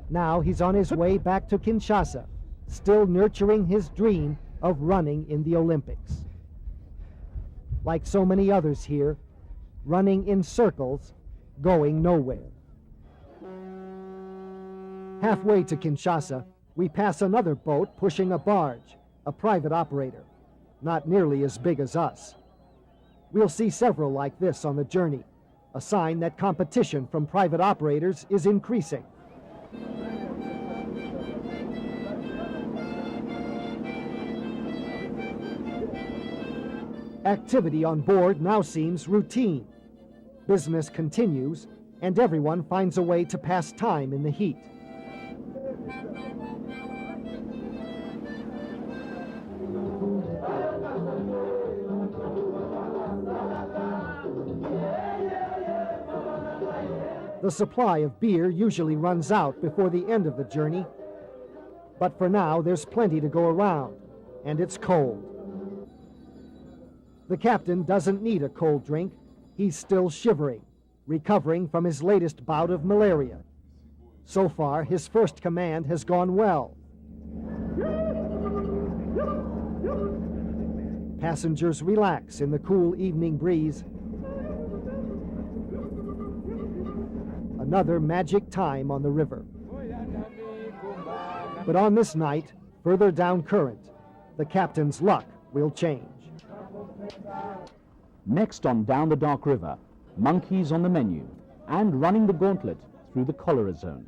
Now he's on his way back to Kinshasa, still nurturing his dream of running in the Olympics. Like so many others here, running in circles, going nowhere. Halfway to Kinshasa, we pass another boat pushing a barge, a private operator, not nearly as big as us. We'll see several like this on the journey, a sign that competition from private operators is increasing. Activity on board now seems routine. Business continues, and everyone finds a way to pass time in the heat. The supply of beer usually runs out before the end of the journey, but for now there's plenty to go around, and it's cold. The captain doesn't need a cold drink. He's still shivering, recovering from his latest bout of malaria. So far, his first command has gone well. Passengers relax in the cool evening breeze. Another magic time on the river. But on this night, further down current, the captain's luck will change. Next on Down the Dark River, monkeys on the menu and running the gauntlet through the cholera zone.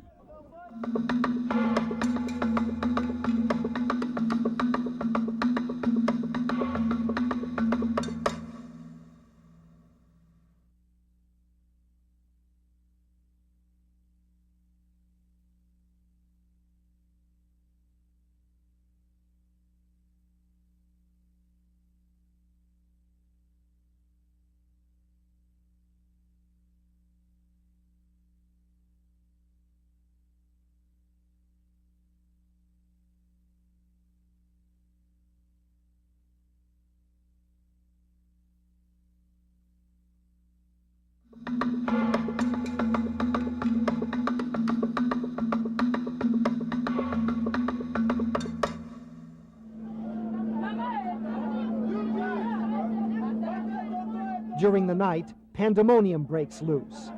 During the night, pandemonium breaks loose.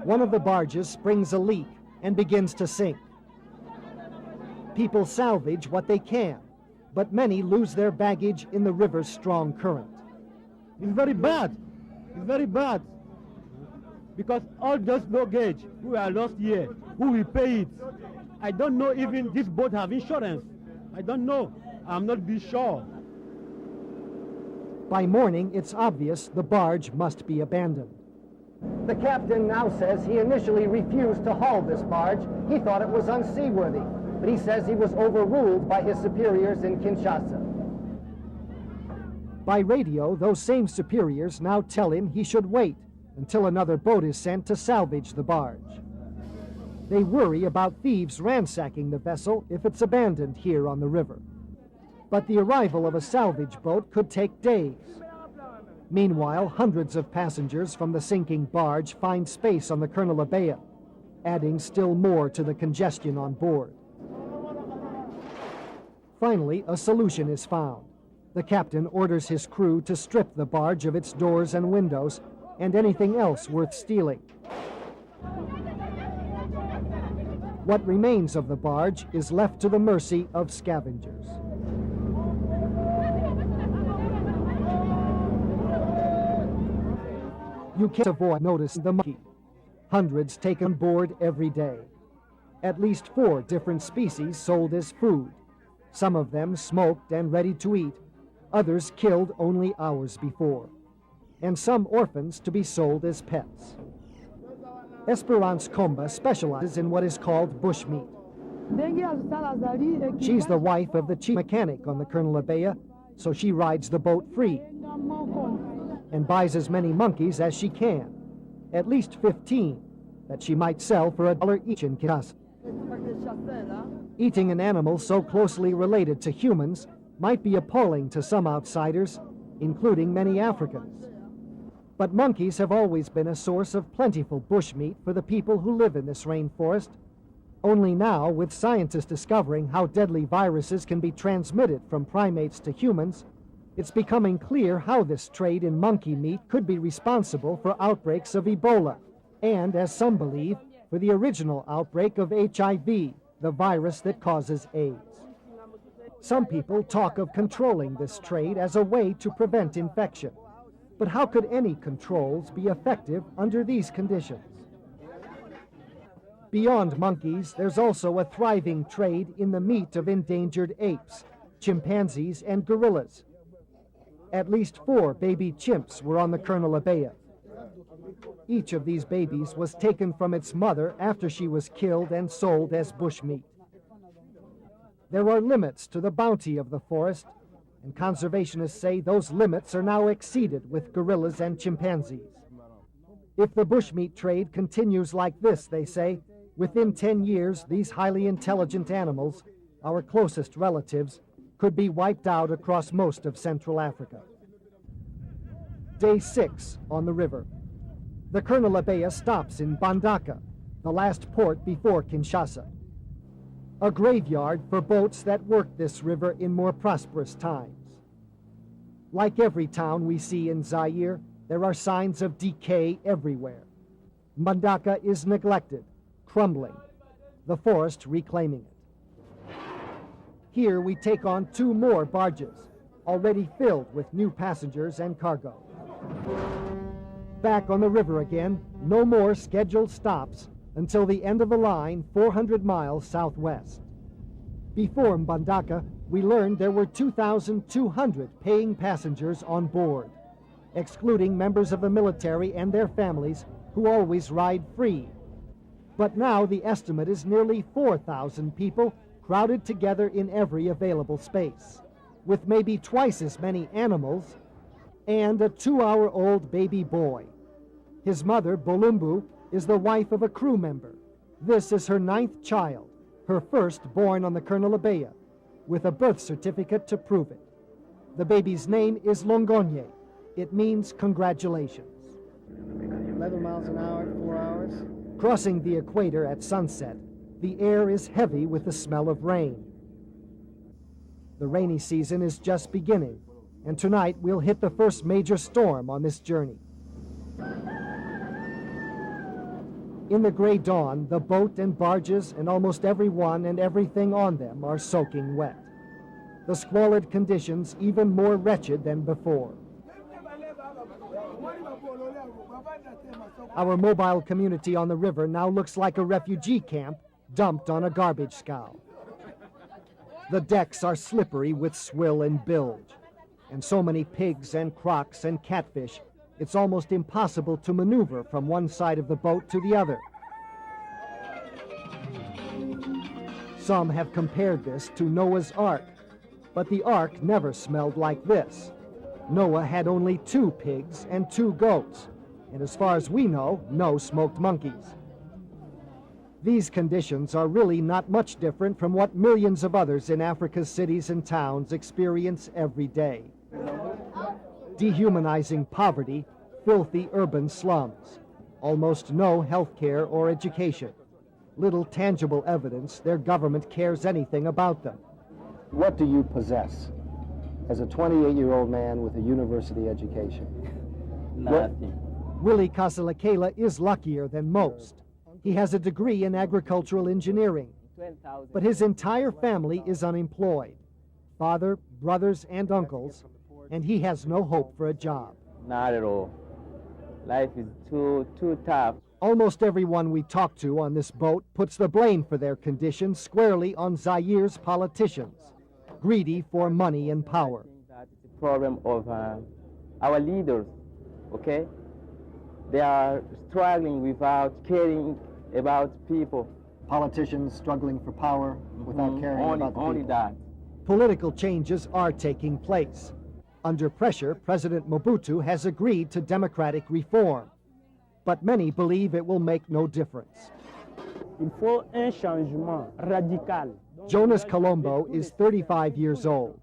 One of the barges springs a leak and begins to sink. People salvage what they can, but many lose their baggage in the river's strong current. It's very bad. It's very bad. Because all those luggage who are lost here, who will pay it? I don't know even this boat have insurance. I don't know. I'm not be sure. By morning, it's obvious the barge must be abandoned. The captain now says he initially refused to haul this barge. He thought it was unseaworthy, but he says he was overruled by his superiors in Kinshasa. By radio, those same superiors now tell him he should wait until another boat is sent to salvage the barge. They worry about thieves ransacking the vessel if it's abandoned here on the river. But the arrival of a salvage boat could take days. Meanwhile, hundreds of passengers from the sinking barge find space on the Colonel Abea, adding still more to the congestion on board. Finally, a solution is found. The captain orders his crew to strip the barge of its doors and windows and anything else worth stealing. What remains of the barge is left to the mercy of scavengers. You can't avoid noticing the monkey. Hundreds taken board every day. At least 4 different species sold as food. Some of them smoked and ready to eat, others killed only hours before, and some orphans to be sold as pets. Esperance Komba specializes in what is called bushmeat. She's the wife of the chief mechanic on the Colonel Abea, so she rides the boat free and buys as many monkeys as she can, at least 15, that she might sell for $1 each in Kinshasa. Eating an animal so closely related to humans might be appalling to some outsiders, including many Africans. But monkeys have always been a source of plentiful bushmeat for the people who live in this rainforest. Only now, with scientists discovering how deadly viruses can be transmitted from primates to humans, it's becoming clear how this trade in monkey meat could be responsible for outbreaks of Ebola, and, as some believe, for the original outbreak of HIV, the virus that causes AIDS. Some people talk of controlling this trade as a way to prevent infection. But how could any controls be effective under these conditions? Beyond monkeys, there's also a thriving trade in the meat of endangered apes, chimpanzees, and gorillas. At least 4 baby chimps were on the Colonel Abea. Each of these babies was taken from its mother after she was killed and sold as bushmeat. There are limits to the bounty of the forest, and conservationists say those limits are now exceeded with gorillas and chimpanzees. If the bushmeat trade continues like this, they say, within 10 years, these highly intelligent animals, our closest relatives, could be wiped out across most of Central Africa. Day 6 on the river. The Colonel Abea stops in Mbandaka, the last port before Kinshasa. A graveyard for boats that worked this river in more prosperous times. Like every town we see in Zaire, there are signs of decay everywhere. Mbandaka is neglected, crumbling, the forest reclaiming it. Here we take on 2 more barges, already filled with new passengers and cargo. Back on the river again, no more scheduled stops until the end of the line 400 miles southwest. Before Mbandaka, we learned there were 2,200 paying passengers on board, excluding members of the military and their families who always ride free. But now the estimate is nearly 4,000 people crowded together in every available space, with maybe twice as many animals and a 2-hour-old baby boy. His mother, Bolumbu, is the wife of a crew member. This is her 9th child, her first born on the Colonel Abea, with a birth certificate to prove it. The baby's name is Longonye. It means congratulations. 11 miles an hour, 4 hours. Crossing the equator at sunset, the air is heavy with the smell of rain. The rainy season is just beginning, and tonight we'll hit the first major storm on this journey. In the gray dawn, the boat and barges and almost everyone and everything on them are soaking wet. The squalid conditions even more wretched than before. Our mobile community on the river now looks like a refugee camp dumped on a garbage scow. The decks are slippery with swill and bilge, and so many pigs and crocs and catfish, it's almost impossible to maneuver from one side of the boat to the other. Some have compared this to Noah's Ark, but the Ark never smelled like this. Noah had only 2 pigs and 2 goats, and as far as we know, no smoked monkeys. These conditions are really not much different from what millions of others in Africa's cities and towns experience every day. Dehumanizing poverty, filthy urban slums, almost no health care or education, little tangible evidence their government cares anything about them. What do you possess as a 28-year-old man with a university education? Nothing. Willie Kasalakela is luckier than most. He has a degree in agricultural engineering, but his entire family is unemployed. Father, brothers, and uncles, and he has no hope for a job. Not at all. Life is too tough. Almost everyone we talk to on this boat puts the blame for their condition squarely on Zaire's politicians, greedy for money and power. That is a problem of our leaders, okay? They are struggling without caring about people. Politicians struggling for power without caring about the only people. that. Political changes are taking place. Under pressure, President Mobutu has agreed to democratic reform, but many believe it will make no difference. Il faut un changement radical. Jonas Colombo is 35 years old.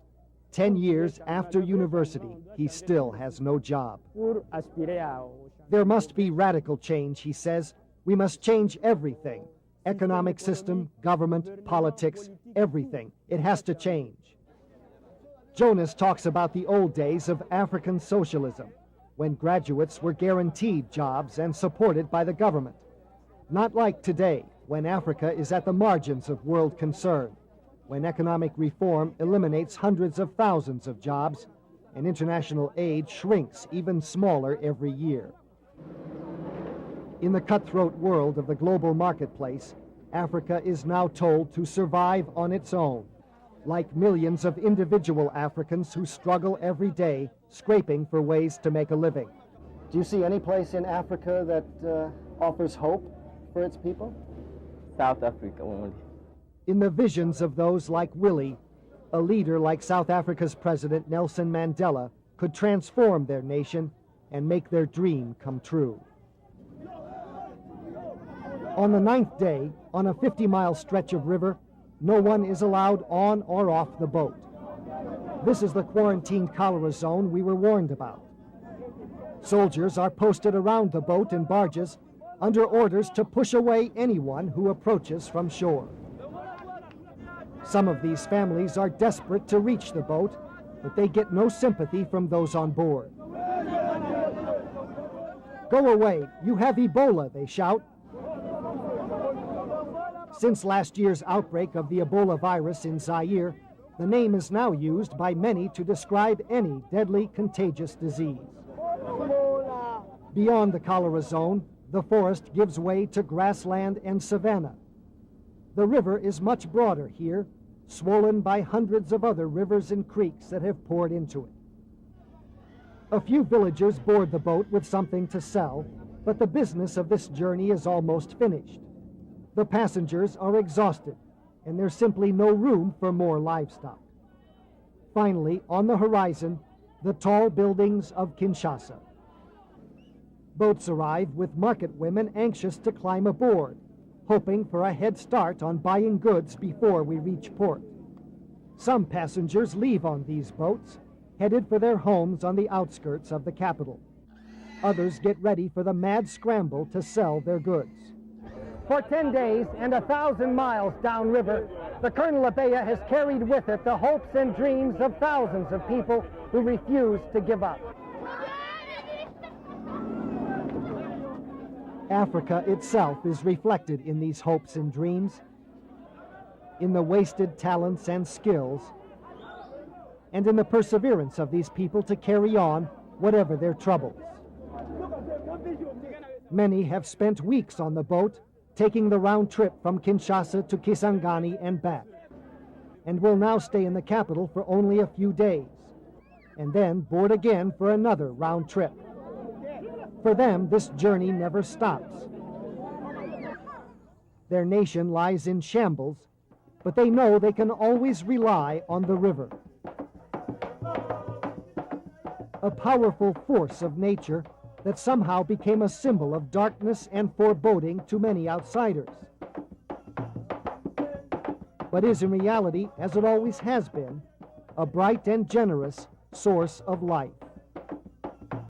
10 years after university, he still has no job. pour aspirer au There must be radical change, he says. We must change everything. Economic system, government, politics, everything. It has to change. Jonas talks about the old days of African socialism, when graduates were guaranteed jobs and supported by the government. Not like today, when Africa is at the margins of world concern, when economic reform eliminates hundreds of thousands of jobs and international aid shrinks even smaller every year. In the cutthroat world of the global marketplace, Africa is now told to survive on its own, like millions of individual Africans who struggle every day, scraping for ways to make a living. Do you see any place in Africa that offers hope for its people? South Africa only. In the visions of those like Willie, a leader like South Africa's President Nelson Mandela could transform their nation and make their dream come true. On the 9th day, on a 50-mile stretch of river, no one is allowed on or off the boat. This is the quarantined cholera zone we were warned about. Soldiers are posted around the boat and barges under orders to push away anyone who approaches from shore. Some of these families are desperate to reach the boat, but they get no sympathy from those on board. Go away, you have Ebola, they shout. Since last year's outbreak of the Ebola virus in Zaire, the name is now used by many to describe any deadly contagious disease. Beyond the cholera zone, the forest gives way to grassland and savanna. The river is much broader here, swollen by hundreds of other rivers and creeks that have poured into it. A few villagers board the boat with something to sell, but the business of this journey is almost finished. The passengers are exhausted, and there's simply no room for more livestock. Finally, on the horizon, the tall buildings of Kinshasa. Boats arrive with market women anxious to climb aboard, hoping for a head start on buying goods before we reach port. Some passengers leave on these boats, headed for their homes on the outskirts of the capital. Others get ready for the mad scramble to sell their goods. For 10 days and 1,000 miles downriver, the Colonel Abea has carried with it the hopes and dreams of thousands of people who refuse to give up. Africa itself is reflected in these hopes and dreams, in the wasted talents and skills, and in the perseverance of these people to carry on whatever their troubles. Many have spent weeks on the boat, taking the round trip from Kinshasa to Kisangani and back, and will now stay in the capital for only a few days, and then board again for another round trip. For them, this journey never stops. Their nation lies in shambles, but they know they can always rely on the river. A powerful force of nature that somehow became a symbol of darkness and foreboding to many outsiders, but is in reality, as it always has been, a bright and generous source of life.